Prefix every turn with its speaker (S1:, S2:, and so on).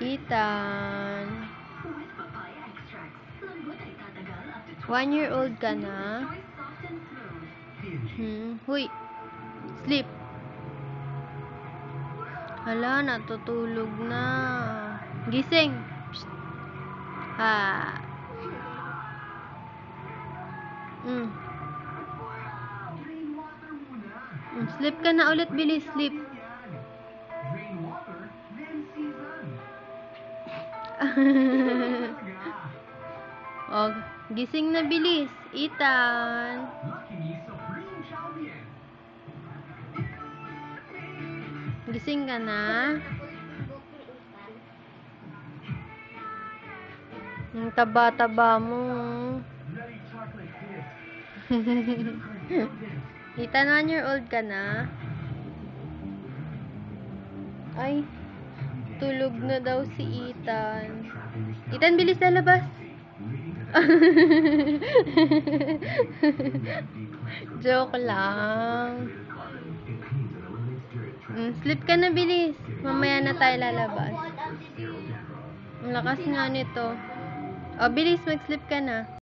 S1: Ethan. 1-year-old ka na? Huy. Sleep. Hala, natutulog na. Gising. Psst. Ha. Sleep ka na ulit, bilis. Sleep. Oh, gising na, bilis. Ethan. Gising ka na? Ang taba-taba mo. Ethan, 1-year-old ka na? Ay, tulog na daw si Ethan. Ethan, bilis, lalabas. Joke lang. Sleep ka na, bilis. Mamaya na tayo lalabas. Ang lakas nga nito. Oh, bilis, mag-sleep ka na.